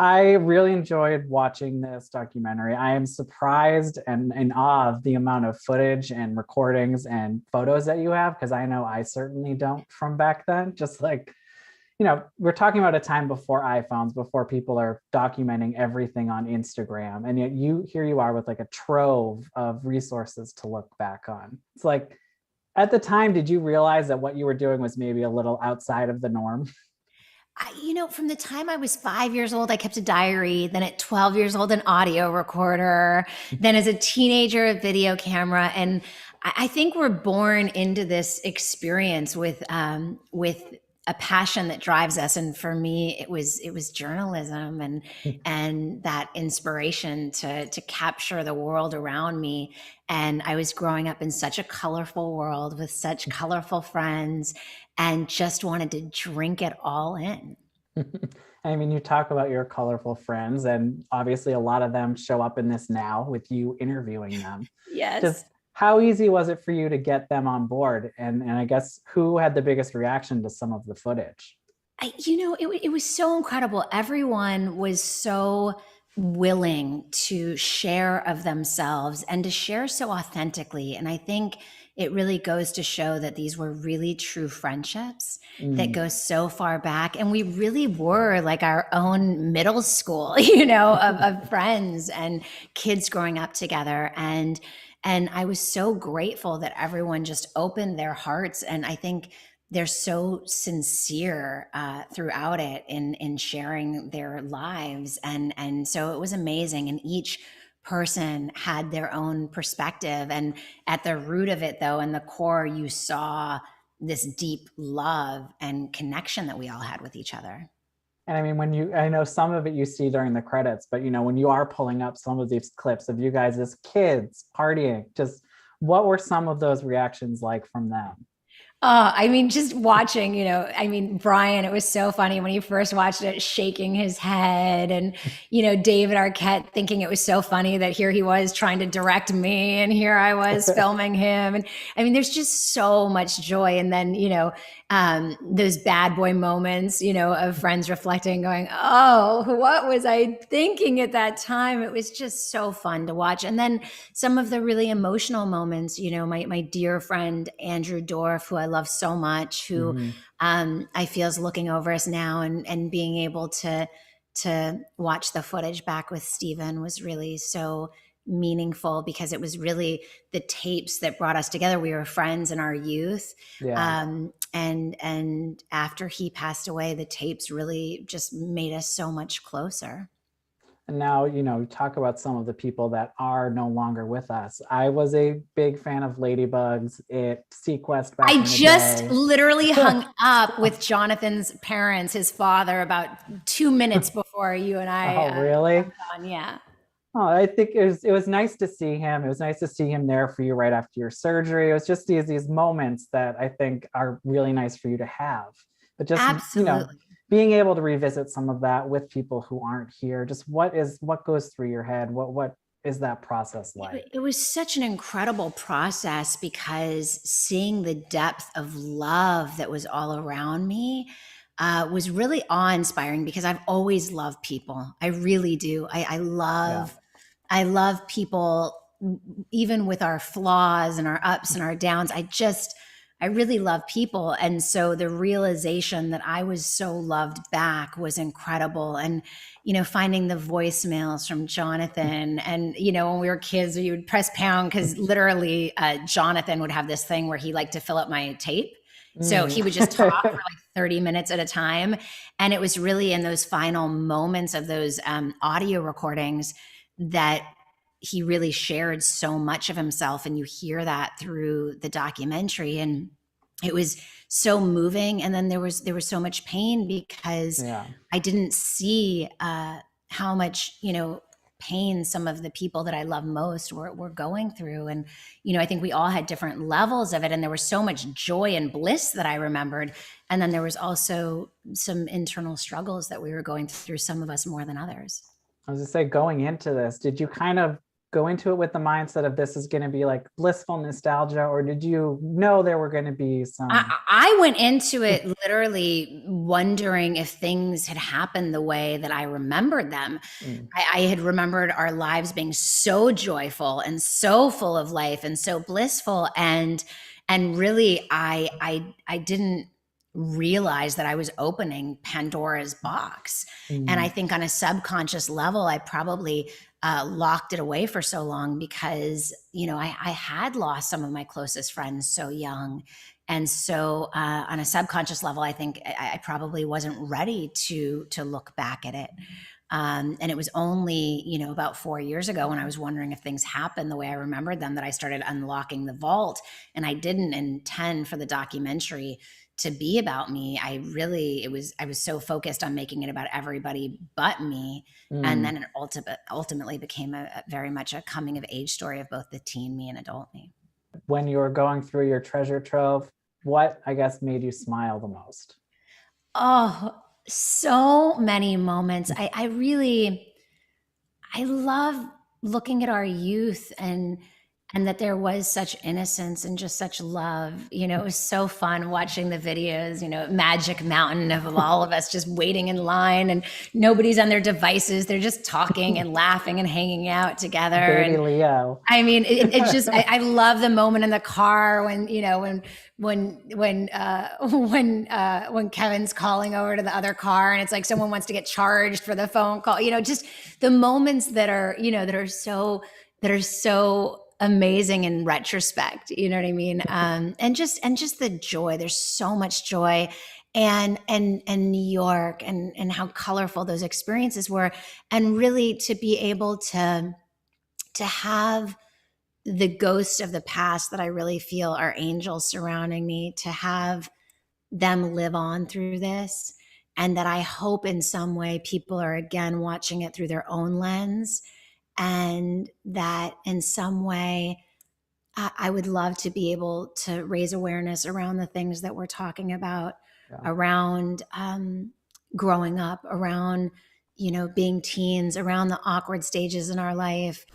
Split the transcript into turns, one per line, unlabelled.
I really enjoyed watching this documentary. I am surprised and in awe of the amount of footage and recordings and photos that you have, because I know I certainly don't from back then. Just like, we're talking about a time before iPhones, before people are documenting everything on Instagram. And yet here you are with like a trove of resources to look back on. It's like, at the time, did you realize that what you were doing was maybe a little outside of the norm?
From the time I was 5 years old, I kept a diary. Then at 12 years old, an audio recorder. Then as a teenager, a video camera. And I think we're born into this experience with a passion that drives us. And for me, it was journalism and that inspiration to capture the world around me. And I was growing up in such a colorful world with such colorful friends and just wanted to drink it all in.
I mean, you talk about your colorful friends, and obviously a lot of them show up in this now with you interviewing them.
Yes.
Just how easy was it for you to get them on board? And I guess who had the biggest reaction to some of the footage?
It was so incredible. Everyone was so willing to share of themselves and to share so authentically. And I think it really goes to show that these were really true friendships that
Mm.
go so far back. And we really were like our own middle school, of friends and kids growing up together. And I was so grateful that everyone just opened their hearts. And I think they're so sincere throughout it in sharing their lives, and so it was amazing. And each person had their own perspective, and at the root of it, though, in the core, you saw this deep love and connection that we all had with each other.
And I mean, I know some of it you see during the credits, but when you are pulling up some of these clips of you guys as kids partying, just what were some of those reactions like from them?
I mean, just watching, Brian, it was so funny when he first watched it, shaking his head, and, David Arquette thinking it was so funny that here he was trying to direct me, and here I was filming him. And I mean, there's just so much joy. And then, those bad boy moments, of friends reflecting, going, oh, what was I thinking at that time? It was just so fun to watch. And then some of the really emotional moments, my dear friend, Andrew Dorff, who I love so much, who
Mhm.
I feel is looking over us now, and being able to watch the footage back with Steven was really so meaningful, because it was really the tapes that brought us together. We were friends in our youth.
Yeah.
And after he passed away, the tapes really just made us so much closer.
And now, talk about some of the people that are no longer with us. I was a big fan of Ladybugs. It Sequest back
I
in the
just
day.
literally hung up with Jonathan's parents, his father, about 2 minutes before you and I
Oh, really?
jumped on. Yeah.
Oh, I think it was nice to see him. It was nice to see him there for you right after your surgery. It was just these moments that I think are really nice for you to have. But just,
Absolutely.
being able to revisit some of that with people who aren't here, just what goes through your head? What is that process like?
It was such an incredible process, because seeing the depth of love that was all around me was really awe-inspiring, because I've always loved people. I really do.
Yeah.
I love people, even with our flaws and our ups and our downs. I really love people. And so the realization that I was so loved back was incredible. And, finding the voicemails from Jonathan, and, when we were kids, you would press pound, because literally Jonathan would have this thing where he liked to fill up my tape. So
Mm.
he would just talk for like 30 minutes at a time. And it was really in those final moments of those audio recordings that he really shared so much of himself. And you hear that through the documentary. And it was so moving. And then there was so much pain, because
Yeah.
I didn't see how much, pain some of the people that I love most were going through. And, I think we all had different levels of it. And there was so much joy and bliss that I remembered. And then there was also some internal struggles that we were going through, some of us more than others.
I was to say, going into this, did you kind of go into it with the mindset of this is going to be like blissful nostalgia, or did you know there were going to be some?
I went into it literally wondering if things had happened the way that I remembered them.
Mm,
I had remembered our lives being so joyful and so full of life and so blissful, and really I didn't realize that I was opening Pandora's box. And I
mm,
think on a subconscious level, I probably locked it away for so long because, I had lost some of my closest friends so young. And so on a subconscious level, I think I probably wasn't ready to look back at it. And it was only, about 4 years ago when I was wondering if things happened the way I remembered them that I started unlocking the vault. And I didn't intend for the documentary to be about me. I was so focused on making it about everybody but me. And
mm.
then it ultimately became a very much a coming of age story of both the teen me and adult me.
When you were going through your treasure trove, what I guess made you smile the most?
Oh, so many moments. I love looking at our youth and that there was such innocence and just such love. It was so fun watching the videos, Magic Mountain of all of us just waiting in line and nobody's on their devices. They're just talking and laughing and hanging out together.
Baby
And
Leo.
I mean, it just, I love the moment in the car when, when Kevin's calling over to the other car and it's like someone wants to get charged for the phone call, just the moments that are, that are so amazing in retrospect, you know what I mean? And just the joy, there's so much joy and New York and how colorful those experiences were. And really to be able to have the ghosts of the past that I really feel are angels surrounding me, to have them live on through this. And that I hope in some way people are again watching it through their own lens. And that in some way, I would love to be able to raise awareness around the things that we're talking about,
Yeah.
around growing up, around, being teens, around the awkward stages in our life.